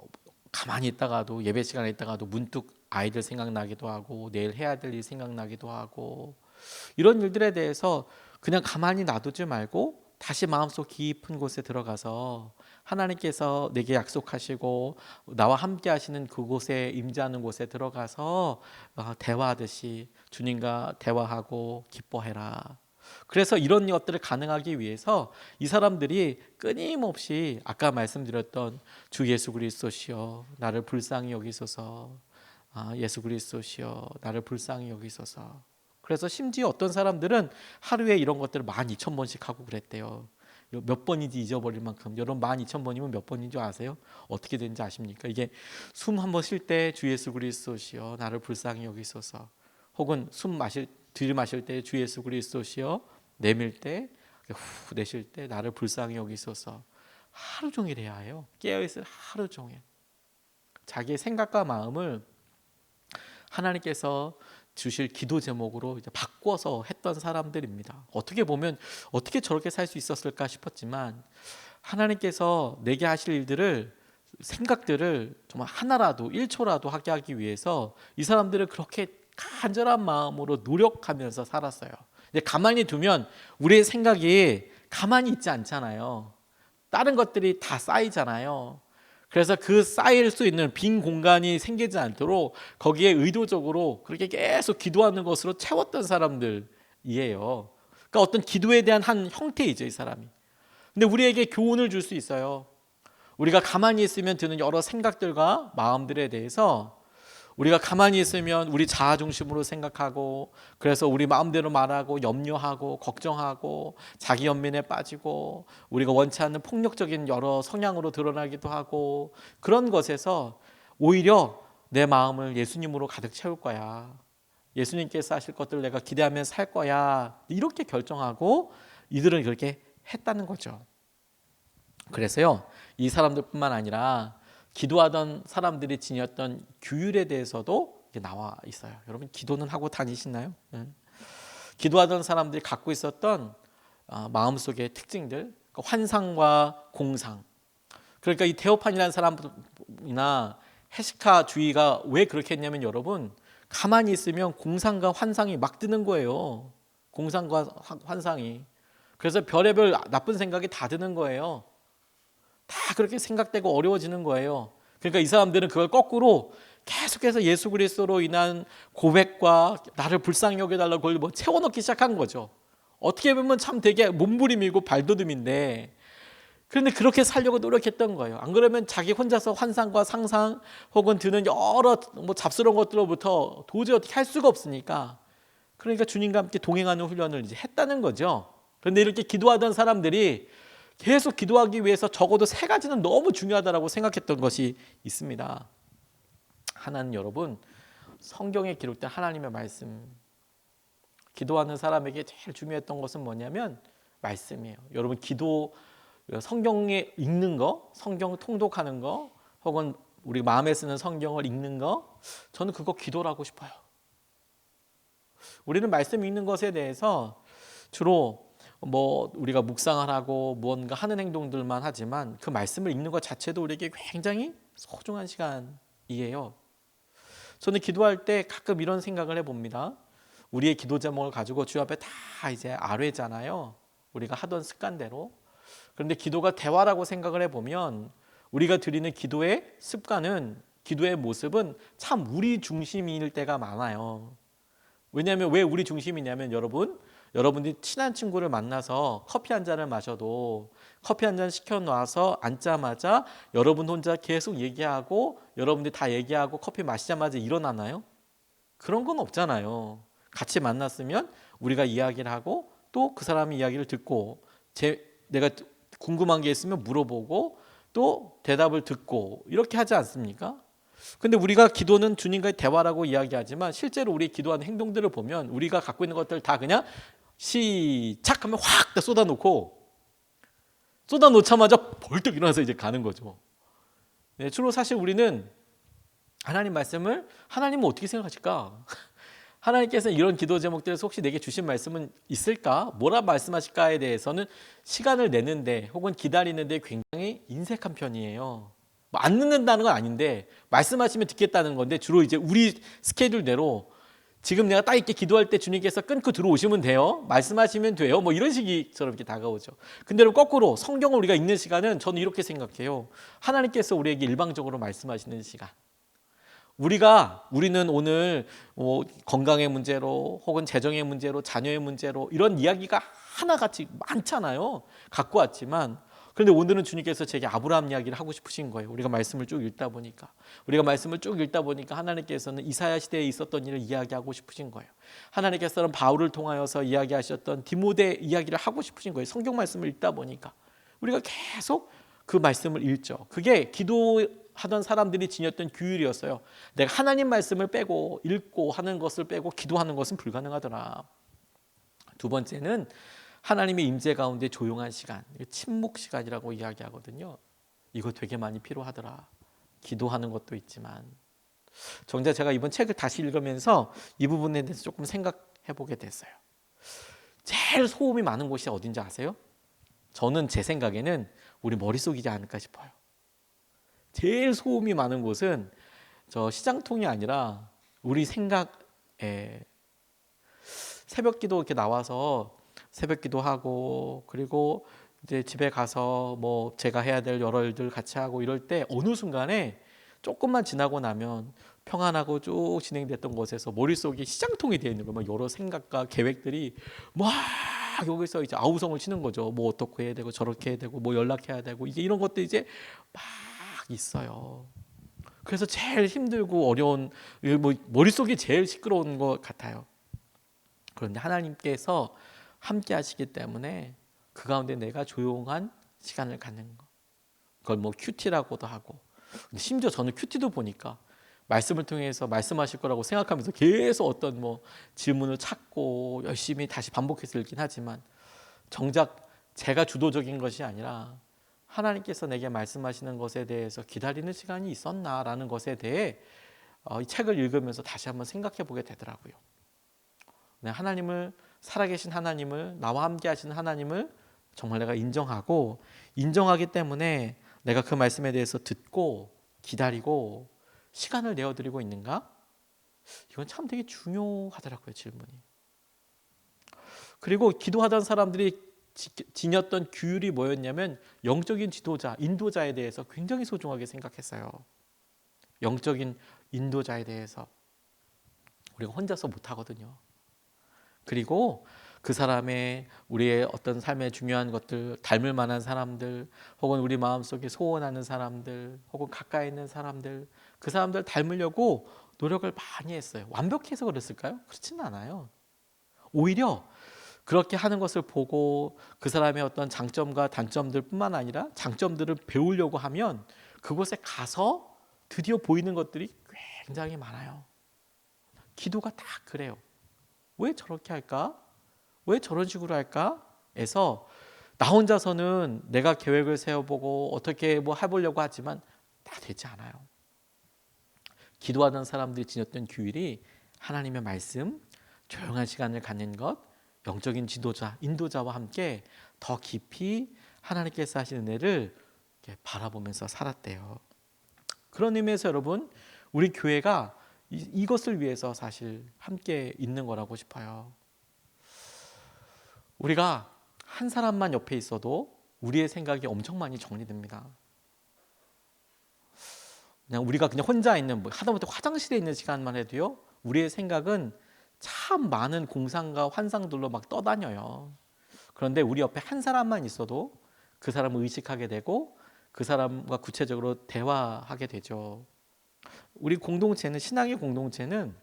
가만히 있다가도, 예배 시간에 있다가도 문득 아이들 생각나기도 하고 내일 해야 될 일 생각나기도 하고, 이런 일들에 대해서 그냥 가만히 놔두지 말고 다시 마음속 깊은 곳에 들어가서 하나님께서 내게 약속하시고 나와 함께 하시는 그곳에 임재하는 곳에 들어가서 대화하듯이 주님과 대화하고 기뻐해라. 그래서 이런 것들을 가능하기 위해서 이 사람들이 끊임없이 아까 말씀드렸던 주 예수 그리스도시여 나를 불쌍히 여기소서, 예수 그리스도시여 나를 불쌍히 여기소서. 그래서 심지어 어떤 사람들은 하루에 이런 것들을 12,000번씩 하고 그랬대요. 몇 번인지 잊어버릴 만큼. 여러분 12,000번이면 몇 번인 줄 아세요? 어떻게 되는지 아십니까? 이게 숨 한 번 쉴 때 주 예수 그리스도시여 나를 불쌍히 여기소서, 혹은 들이마실 때 주 예수 그리스도시여, 내밀 때 후 내쉴 때 나를 불쌍히 여기소서. 하루 종일 해야 해요. 깨어있을 하루 종일 자기의 생각과 마음을 하나님께서 주실 기도 제목으로 이제 바꿔서 했던 사람들입니다. 어떻게 보면 어떻게 저렇게 살 수 있었을까 싶었지만 하나님께서 내게 하실 일들을, 생각들을 정말 하나라도 1초라도 하게 하기 위해서 이 사람들을 그렇게 간절한 마음으로 노력하면서 살았어요. 근데 가만히 두면 우리의 생각이 가만히 있지 않잖아요. 다른 것들이 다 쌓이잖아요. 그래서 그 쌓일 수 있는 빈 공간이 생기지 않도록 거기에 의도적으로 그렇게 계속 기도하는 것으로 채웠던 사람들이에요. 그러니까 어떤 기도에 대한 한 형태이죠, 이 사람이. 근데 우리에게 교훈을 줄 수 있어요. 우리가 가만히 있으면 드는 여러 생각들과 마음들에 대해서 우리가 가만히 있으면 우리 자아 중심으로 생각하고, 그래서 우리 마음대로 말하고 염려하고 걱정하고 자기 연민에 빠지고 우리가 원치 않는 폭력적인 여러 성향으로 드러나기도 하고, 그런 것에서 오히려 내 마음을 예수님으로 가득 채울 거야, 예수님께서 하실 것들을 내가 기대하며 살 거야, 이렇게 결정하고 이들은 그렇게 했다는 거죠. 그래서요, 이 사람들뿐만 아니라 기도하던 사람들이 지녔던 규율에 대해서도 나와 있어요. 여러분 기도는 하고 다니시나요? 기도하던 사람들이 갖고 있었던 마음속의 특징들, 그러니까 환상과 공상. 그러니까 이 데오판이라는 사람이나 헤시카주의가 왜 그렇게 했냐면, 여러분 가만히 있으면 공상과 환상이 막 드는 거예요. 공상과 환상이. 그래서 별의별 나쁜 생각이 다 드는 거예요. 다 그렇게 생각되고 어려워지는 거예요. 그러니까 이 사람들은 그걸 거꾸로 계속해서 예수 그리스도로 인한 고백과 나를 불쌍히 여겨달라고 그걸 뭐 채워넣기 시작한 거죠. 어떻게 보면 참 되게 몸부림이고 발돋움인데, 그런데 그렇게 살려고 노력했던 거예요. 안 그러면 자기 혼자서 환상과 상상 혹은 드는 여러 뭐 잡스러운 것들로부터 도저히 어떻게 할 수가 없으니까, 그러니까 주님과 함께 동행하는 훈련을 이제 했다는 거죠. 그런데 이렇게 기도하던 사람들이 계속 기도하기 위해서 적어도 3가지는 너무 중요하다고 생각했던 것이 있습니다. 하나는 여러분, 성경에 기록된 하나님의 말씀. 기도하는 사람에게 제일 중요했던 것은 뭐냐면 말씀이에요. 여러분 기도, 성경에 읽는 거, 성경을 통독하는 거, 혹은 우리 마음에 쓰는 성경을 읽는 거, 저는 그거 기도라고 싶어요. 우리는 말씀 읽는 것에 대해서 주로 뭐 우리가 묵상을 하고 무언가 하는 행동들만 하지만 그 말씀을 읽는 것 자체도 우리에게 굉장히 소중한 시간이에요. 저는 기도할 때 가끔 이런 생각을 해봅니다. 우리의 기도 제목을 가지고 주 앞에 다 이제 아뢰잖아요. 우리가 하던 습관대로. 그런데 기도가 대화라고 생각을 해보면 우리가 드리는 기도의 습관은, 기도의 모습은 참 우리 중심일 때가 많아요. 왜냐하면 왜 우리 중심이냐면 여러분들이 친한 친구를 만나서 커피 한 잔을 마셔도 커피 한 잔 시켜놔서 앉자마자 여러분 혼자 계속 얘기하고 여러분들이 다 얘기하고 커피 마시자마자 일어나나요? 그런 건 없잖아요. 같이 만났으면 우리가 이야기를 하고 또 그 사람의 이야기를 듣고 내가 궁금한 게 있으면 물어보고 또 대답을 듣고 이렇게 하지 않습니까? 근데 우리가 기도는 주님과의 대화라고 이야기하지만 실제로 우리 기도하는 행동들을 보면 우리가 갖고 있는 것들 다 그냥 시작 하면 확 다 쏟아놓자마자 벌떡 일어나서 이제 가는 거죠. 네, 주로 사실 우리는 하나님 말씀을, 하나님은 어떻게 생각하실까? 하나님께서 이런 기도 제목들에서 혹시 내게 주신 말씀은 있을까? 뭐라 말씀하실까에 대해서는 시간을 내는데 혹은 기다리는데 굉장히 인색한 편이에요. 안 듣는다는 건 아닌데 말씀하시면 듣겠다는 건데 주로 이제 우리 스케줄대로 지금 내가 딱 이렇게 기도할 때 주님께서 끊고 들어오시면 돼요. 말씀하시면 돼요. 뭐 이런 식이처럼 이렇게 다가오죠. 근데 거꾸로 성경을 우리가 읽는 시간은 저는 이렇게 생각해요. 하나님께서 우리에게 일방적으로 말씀하시는 시간. 우리는 오늘 건강의 문제로 혹은 재정의 문제로 자녀의 문제로 이런 이야기가 하나같이 많잖아요. 갖고 왔지만 그런데 오늘은 주님께서 제게 아브라함 이야기를 하고 싶으신 거예요. 우리가 말씀을 쭉 읽다 보니까 하나님께서는 이사야 시대에 있었던 일을 이야기하고 싶으신 거예요. 하나님께서는 바울을 통하여서 이야기하셨던 디모데 이야기를 하고 싶으신 거예요. 성경 말씀을 읽다 보니까 우리가 계속 그 말씀을 읽죠. 그게 기도하던 사람들이 지녔던 규율이었어요. 내가 하나님 말씀을 빼고 읽고 하는 것을 빼고 기도하는 것은 불가능하더라. 두 번째는 하나님의 임재 가운데 조용한 시간, 침묵 시간이라고 이야기하거든요. 이거 되게 많이 필요하더라. 기도하는 것도 있지만 정작 제가 이번 책을 다시 읽으면서 이 부분에 대해서 조금 생각해 보게 됐어요. 제일 소음이 많은 곳이 어딘지 아세요? 저는 제 생각에는 우리 머릿속이지 않을까 싶어요. 제일 소음이 많은 곳은 저 시장통이 아니라 우리 생각에, 새벽 기도 이렇게 나와서 새벽 기도하고 그리고 이제 집에 가서 뭐 제가 해야 될 여러 일들 같이 하고 이럴 때 어느 순간에 조금만 지나고 나면 평안하고 쭉 진행됐던 곳에서 머릿속이 시장통이 되어 있는 거예요. 막 여러 생각과 계획들이 막 여기서 이제 아우성을 치는 거죠. 뭐 어떻게 해야 되고 저렇게 해야 되고 뭐 연락해야 되고 이제 이런 것도 이제 막 있어요. 그래서 제일 힘들고 어려운, 뭐 머릿속이 제일 시끄러운 것 같아요. 그런데 하나님께서 함께 하시기 때문에 그 가운데 내가 조용한 시간을 갖는 거, 그걸 뭐 큐티라고도 하고, 근데 심지어 저는 큐티도 보니까 말씀을 통해서 말씀하실 거라고 생각하면서 계속 어떤 뭐 질문을 찾고 열심히 다시 반복해서 읽긴 하지만 정작 제가 주도적인 것이 아니라 하나님께서 내게 말씀하시는 것에 대해서 기다리는 시간이 있었나라는 것에 대해 이 책을 읽으면서 다시 한번 생각해 보게 되더라고요. 하나님을, 살아계신 하나님을, 나와 함께 하시는 하나님을 정말 내가 인정하기 때문에 내가 그 말씀에 대해서 듣고 기다리고 시간을 내어드리고 있는가? 이건 참 되게 중요하더라고요, 질문이. 그리고 기도하던 사람들이 지녔던 규율이 뭐였냐면 영적인 지도자, 인도자에 대해서 굉장히 소중하게 생각했어요. 영적인 인도자에 대해서 우리가 혼자서 못하거든요. 그리고 그 사람의, 우리의 어떤 삶의 중요한 것들, 닮을 만한 사람들, 혹은 우리 마음속에 소원하는 사람들, 혹은 가까이 있는 사람들, 그 사람들 닮으려고 노력을 많이 했어요. 완벽해서 그랬을까요? 그렇지는 않아요. 오히려 그렇게 하는 것을 보고 그 사람의 어떤 장점과 단점들 뿐만 아니라 장점들을 배우려고 하면 그곳에 가서 드디어 보이는 것들이 굉장히 많아요. 기도가 다 그래요. 왜 저렇게 할까? 왜 저런 식으로 할까? 에서 나 혼자서는 내가 계획을 세워보고 어떻게 뭐 해보려고 하지만 다 되지 않아요. 기도하던 사람들이 지녔던 규율이 하나님의 말씀, 조용한 시간을 갖는 것, 영적인 지도자, 인도자와 함께 더 깊이 하나님께서 하신 은혜를 이렇게 바라보면서 살았대요. 그런 의미에서 여러분, 우리 교회가 이것을 위해서 사실 함께 있는 거라고 싶어요. 우리가 한 사람만 옆에 있어도 우리의 생각이 엄청 많이 정리됩니다. 우리가 그냥 혼자 있는, 하다못해 화장실에 있는 시간만 해도요, 우리의 생각은 참 많은 공상과 환상들로 막 떠다녀요. 그런데 우리 옆에 한 사람만 있어도 그 사람을 의식하게 되고 그 사람과 구체적으로 대화하게 되죠. 우리 공동체는, 신앙의 공동체는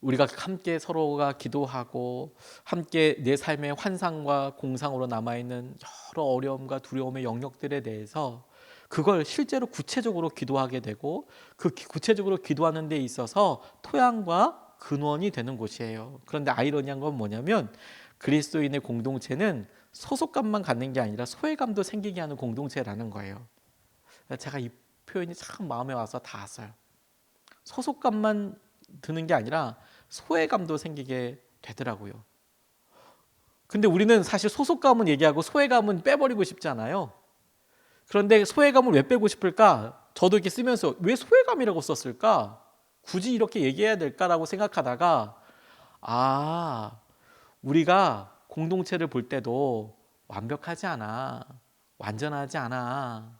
우리가 함께 서로가 기도하고 함께 내 삶의 환상과 공상으로 남아있는 여러 어려움과 두려움의 영역들에 대해서 그걸 실제로 구체적으로 기도하게 되고 그 구체적으로 기도하는 데 있어서 토양과 근원이 되는 곳이에요. 그런데 아이러니한 건 뭐냐면 그리스도인의 공동체는 소속감만 갖는 게 아니라 소외감도 생기게 하는 공동체라는 거예요. 제가 이 표현이 참 마음에 와서 닿았어요. 소속감만 드는 게 아니라 소외감도 생기게 되더라고요. 근데 우리는 사실 소속감은 얘기하고 소외감은 빼버리고 싶잖아요. 그런데 소외감을 왜 빼고 싶을까? 저도 이렇게 쓰면서 왜 소외감이라고 썼을까? 굳이 이렇게 얘기해야 될까라고 생각하다가 우리가 공동체를 볼 때도 완벽하지 않아. 완전하지 않아.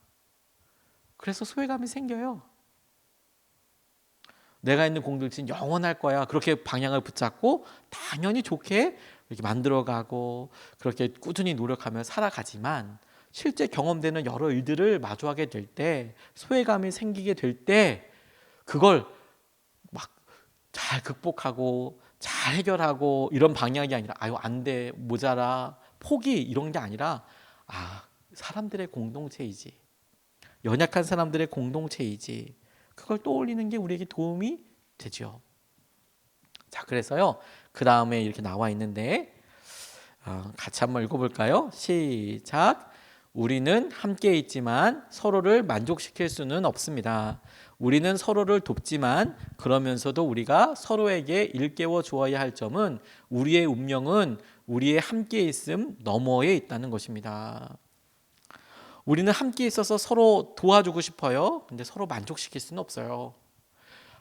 그래서 소외감이 생겨요. 내가 있는 공동체는 영원할 거야. 그렇게 방향을 붙잡고 당연히 좋게 이렇게 만들어가고 그렇게 꾸준히 노력하며 살아가지만 실제 경험되는 여러 일들을 마주하게 될 때 소외감이 생기게 될 때 그걸 막 잘 극복하고 잘 해결하고 이런 방향이 아니라 안 돼, 모자라, 포기 이런 게 아니라 사람들의 공동체이지. 연약한 사람들의 공동체이지. 그걸 떠올리는 게 우리에게 도움이 되죠. 자, 그래서요. 그 다음에 이렇게 나와 있는데 같이 한번 읽어볼까요? 시작. 우리는 함께 있지만 서로를 만족시킬 수는 없습니다. 우리는 서로를 돕지만 그러면서도 우리가 서로에게 일깨워 주어야 할 점은 우리의 운명은 우리의 함께 있음 너머에 있다는 것입니다. 우리는 함께 있어서 서로 도와주고 싶어요. 근데 서로 만족시킬 수는 없어요.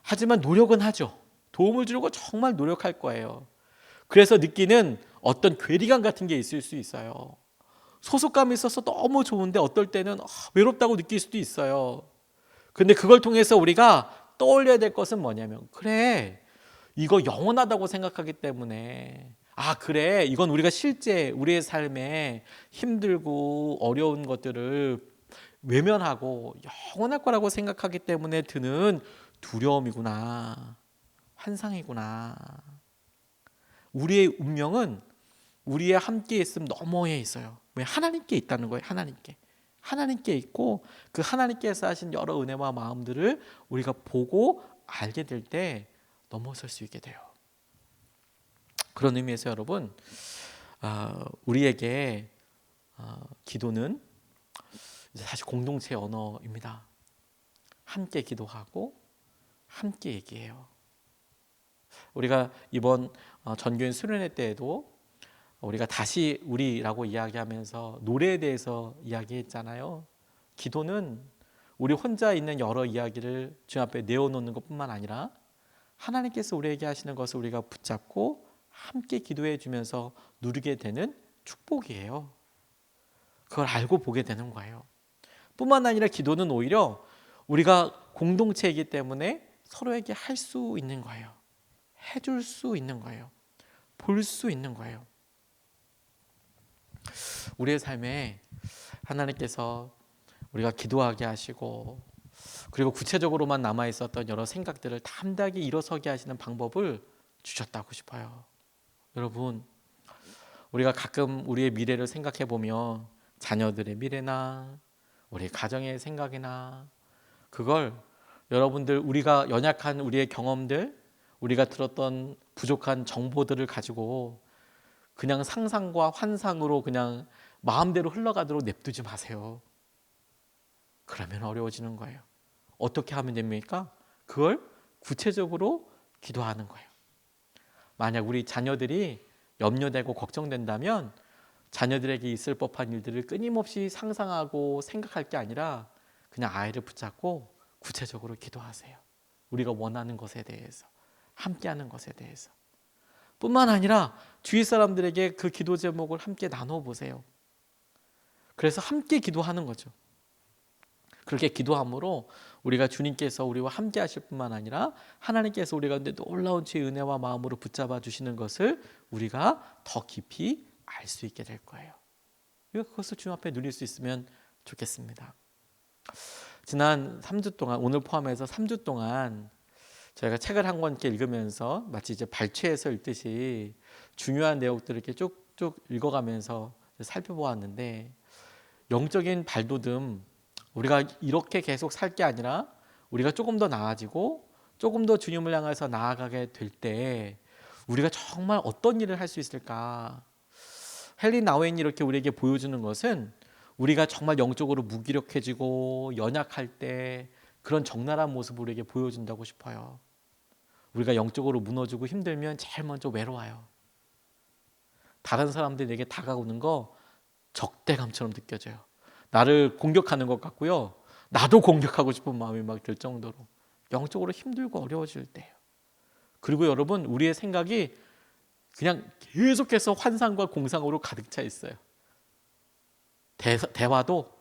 하지만 노력은 하죠. 도움을 주려고 정말 노력할 거예요. 그래서 느끼는 어떤 괴리감 같은 게 있을 수 있어요. 소속감이 있어서 너무 좋은데 어떨 때는 외롭다고 느낄 수도 있어요. 근데 그걸 통해서 우리가 떠올려야 될 것은 뭐냐면 그래, 이거 영원하다고 생각하기 때문에 그래, 이건 우리가 실제 우리의 삶에 힘들고 어려운 것들을 외면하고 영원할 거라고 생각하기 때문에 드는 두려움이구나, 환상이구나. 우리의 운명은 우리의 함께 있음 너머에 있어요. 왜? 하나님께 있다는 거예요. 하나님께 있고 그 하나님께서 하신 여러 은혜와 마음들을 우리가 보고 알게 될 때 넘어설 수 있게 돼요. 그런 의미에서 여러분, 우리에게 기도는 사실 공동체 언어입니다. 함께 기도하고 함께 얘기해요. 우리가 이번 전교인 수련회 때에도 우리가 다시 우리라고 이야기하면서 노래에 대해서 이야기했잖아요. 기도는 우리 혼자 있는 여러 이야기를 주님 앞에 내어놓는 것뿐만 아니라 하나님께서 우리에게 하시는 것을 우리가 붙잡고 함께 기도해 주면서 누리게 되는 축복이에요. 그걸 알고 보게 되는 거예요. 뿐만 아니라 기도는 오히려 우리가 공동체이기 때문에 서로에게 할 수 있는 거예요. 해줄 수 있는 거예요. 볼 수 있는 거예요. 우리의 삶에 하나님께서 우리가 기도하게 하시고 그리고 구체적으로만 남아 있었던 여러 생각들을 담대하게 일어서게 하시는 방법을 주셨다고 싶어요. 여러분, 우리가 가끔 우리의 미래를 생각해 보면 자녀들의 미래나 우리 가정의 생각이나 그걸 여러분들 우리가 연약한 우리의 경험들, 우리가 들었던 부족한 정보들을 가지고 그냥 상상과 환상으로 그냥 마음대로 흘러가도록 냅두지 마세요. 그러면 어려워지는 거예요. 어떻게 하면 됩니까? 그걸 구체적으로 기도하는 거예요. 만약 우리 자녀들이 염려되고 걱정된다면 자녀들에게 있을 법한 일들을 끊임없이 상상하고 생각할 게 아니라 그냥 아이를 붙잡고 구체적으로 기도하세요. 우리가 원하는 것에 대해서, 함께하는 것에 대해서. 뿐만 아니라 주위 사람들에게 그 기도 제목을 함께 나눠보세요. 그래서 함께 기도하는 거죠. 그렇게 기도함으로 우리가 주님께서 우리와 함께 하실 뿐만 아니라 하나님께서 우리 가운데 놀라운 주의 은혜와 마음으로 붙잡아 주시는 것을 우리가 더 깊이 알 수 있게 될 거예요. 우리가 그것을 주님 앞에 누릴 수 있으면 좋겠습니다. 지난 3주 동안, 오늘 포함해서 3주 동안 저희가 책을 한 권 읽으면서 마치 이제 발췌해서 읽듯이 중요한 내용들을 이렇게 쭉쭉 읽어가면서 살펴보았는데, 영적인 발돋움, 우리가 이렇게 계속 살 게 아니라 우리가 조금 더 나아지고 조금 더 주님을 향해서 나아가게 될 때 우리가 정말 어떤 일을 할 수 있을까? 헨리 나우엔이 이렇게 우리에게 보여주는 것은 우리가 정말 영적으로 무기력해지고 연약할 때 그런 적나라한 모습을 우리에게 보여준다고 싶어요. 우리가 영적으로 무너지고 힘들면 제일 먼저 외로워요. 다른 사람들이 내게 다가오는 거 적대감처럼 느껴져요. 나를 공격하는 것 같고요, 나도 공격하고 싶은 마음이 막 들 정도로 영적으로 힘들고 어려워질 때예요. 그리고 여러분, 우리의 생각이 그냥 계속해서 환상과 공상으로 가득 차 있어요. 대화도,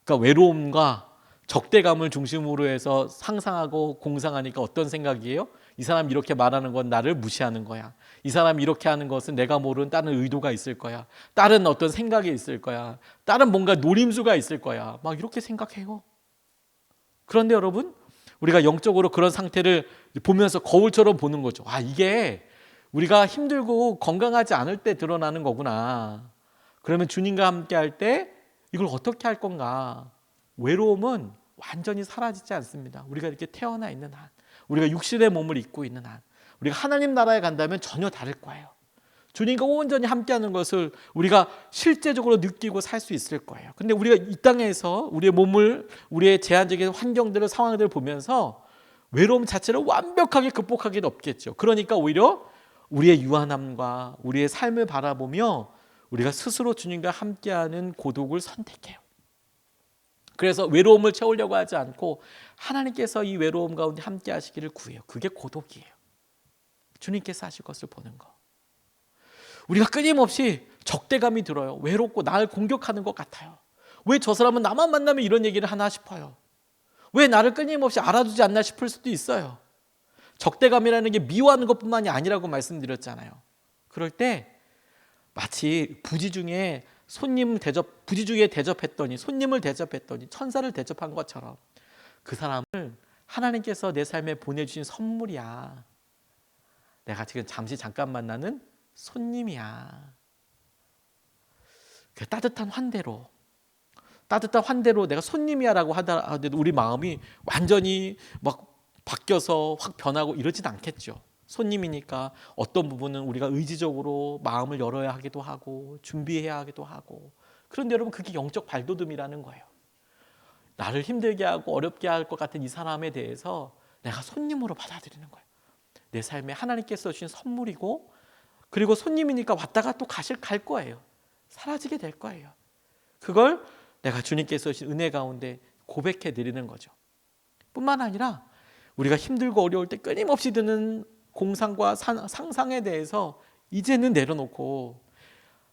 그러니까 외로움과 적대감을 중심으로 해서 상상하고 공상하니까 어떤 생각이에요? 이 사람이 이렇게 말하는 건 나를 무시하는 거야. 이 사람이 이렇게 하는 것은 내가 모르는 다른 의도가 있을 거야. 다른 어떤 생각이 있을 거야. 다른 뭔가 노림수가 있을 거야. 막 이렇게 생각해요. 그런데 여러분, 우리가 영적으로 그런 상태를 보면서 거울처럼 보는 거죠. 아, 이게 우리가 힘들고 건강하지 않을 때 드러나는 거구나. 그러면 주님과 함께 할 때 이걸 어떻게 할 건가? 외로움은 완전히 사라지지 않습니다. 우리가 이렇게 태어나 있는 한, 우리가 육신의 몸을 입고 있는 한, 우리가 하나님 나라에 간다면 전혀 다를 거예요. 주님과 온전히 함께하는 것을 우리가 실제적으로 느끼고 살 수 있을 거예요. 근데 우리가 이 땅에서 우리의 몸을, 우리의 제한적인 환경들을, 상황들을 보면서 외로움 자체를 완벽하게 극복하기는 없겠죠. 그러니까 오히려 우리의 유한함과 우리의 삶을 바라보며 우리가 스스로 주님과 함께하는 고독을 선택해요. 그래서 외로움을 채우려고 하지 않고 하나님께서 이 외로움 가운데 함께 하시기를 구해요. 그게 고독이에요. 주님께서 하실 것을 보는 거. 우리가 끊임없이 적대감이 들어요. 외롭고 나를 공격하는 것 같아요. 왜 저 사람은 나만 만나면 이런 얘기를 하나 싶어요. 왜 나를 끊임없이 알아주지 않나 싶을 수도 있어요. 적대감이라는 게 미워하는 것뿐만이 아니라고 말씀드렸잖아요. 그럴 때 마치 부지 중에 손님을 대접했더니 천사를 대접한 것처럼 그 사람을 하나님께서 내 삶에 보내주신 선물이야. 내가 지금 잠깐 만나는 손님이야. 그 따뜻한 환대로 내가 손님이야라고 하더라도 우리 마음이 완전히 막 바뀌어서 확 변하고 이러진 않겠죠. 손님이니까 어떤 부분은 우리가 의지적으로 마음을 열어야 하기도 하고 준비해야 하기도 하고. 그런데 여러분, 그게 영적 발돋움이라는 거예요. 나를 힘들게 하고 어렵게 할 것 같은 이 사람에 대해서 내가 손님으로 받아들이는 거예요. 내 삶에 하나님께서 주신 선물이고, 그리고 손님이니까 왔다가 또 갈 거예요. 사라지게 될 거예요. 그걸 내가 주님께서 주신 은혜 가운데 고백해 드리는 거죠. 뿐만 아니라 우리가 힘들고 어려울 때 끊임없이 드는 공상과 상상에 대해서 이제는 내려놓고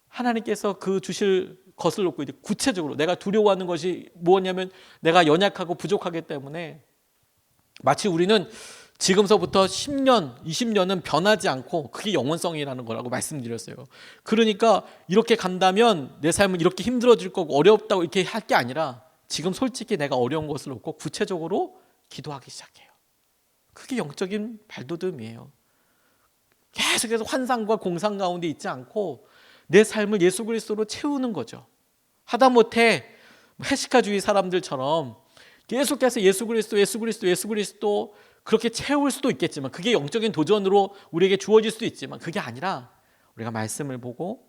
하나님께서 그 주실 것을 놓고 이제 구체적으로, 내가 두려워하는 것이 무엇냐면 내가 연약하고 부족하기 때문에, 마치 우리는 지금서부터 10년, 20년은 변하지 않고 그게 영원성이라는 거라고 말씀드렸어요. 그러니까 이렇게 간다면 내 삶은 이렇게 힘들어질 거고 어렵다고 이렇게 할 게 아니라 지금 솔직히 내가 어려운 것을 놓고 구체적으로 기도하기 시작해요. 그게 영적인 발돋움이에요. 계속해서 환상과 공상 가운데 있지 않고 내 삶을 예수 그리스도로 채우는 거죠. 하다못해 해시카주의 사람들처럼 계속해서 예수 그리스도 그렇게 채울 수도 있겠지만, 그게 영적인 도전으로 우리에게 주어질 수도 있지만, 그게 아니라 우리가 말씀을 보고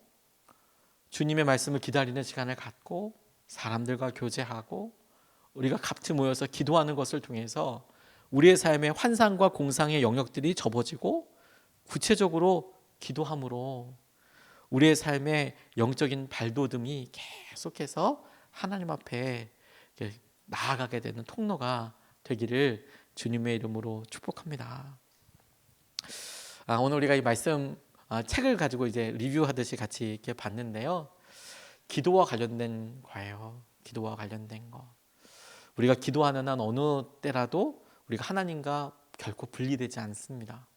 주님의 말씀을 기다리는 시간을 갖고 사람들과 교제하고 우리가 같이 모여서 기도하는 것을 통해서 우리의 삶의 환상과 공상의 영역들이 접어지고 구체적으로 기도함으로 우리의 삶의 영적인 발돋움이 계속해서 하나님 앞에 나아가게 되는 통로가 되기를 주님의 이름으로 축복합니다. 오늘 우리가 이 말씀 책을 가지고 이제 리뷰하듯이 같이 이렇게 봤는데요. 기도와 관련된 거예요. 기도와 관련된 거. 우리가 기도하는 한 어느 때라도 우리가 하나님과 결코 분리되지 않습니다.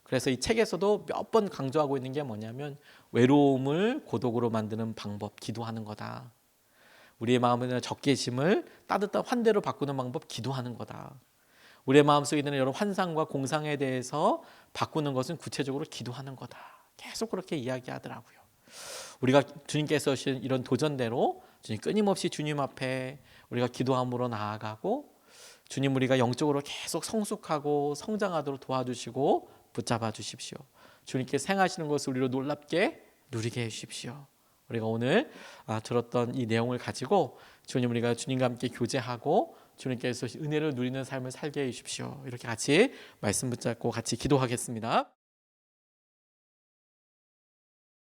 그래서 이 책에서도 몇 번 강조하고 있는 게 뭐냐면 외로움을 고독으로 만드는 방법, 기도하는 거다. 우리의 마음에 적개심을 따뜻한 환대로 바꾸는 방법, 기도하는 거다. 우리의 마음속에 있는 여러 환상과 공상에 대해서 바꾸는 것은 구체적으로 기도하는 거다. 계속 그렇게 이야기하더라고요. 우리가 주님께서 하신 이런 도전대로 주님 끊임없이 주님 앞에 우리가 기도함으로 나아가고 주님 우리가 영적으로 계속 성숙하고 성장하도록 도와주시고 붙잡아 주십시오. 주님께서 행하시는 것을 우리로 놀랍게 누리게 해주십시오. 우리가 오늘 들었던 이 내용을 가지고 주님 우리가 주님과 함께 교제하고 주님께서 은혜를 누리는 삶을 살게 해 주십시오. 이렇게 같이 말씀 붙잡고 같이 기도하겠습니다.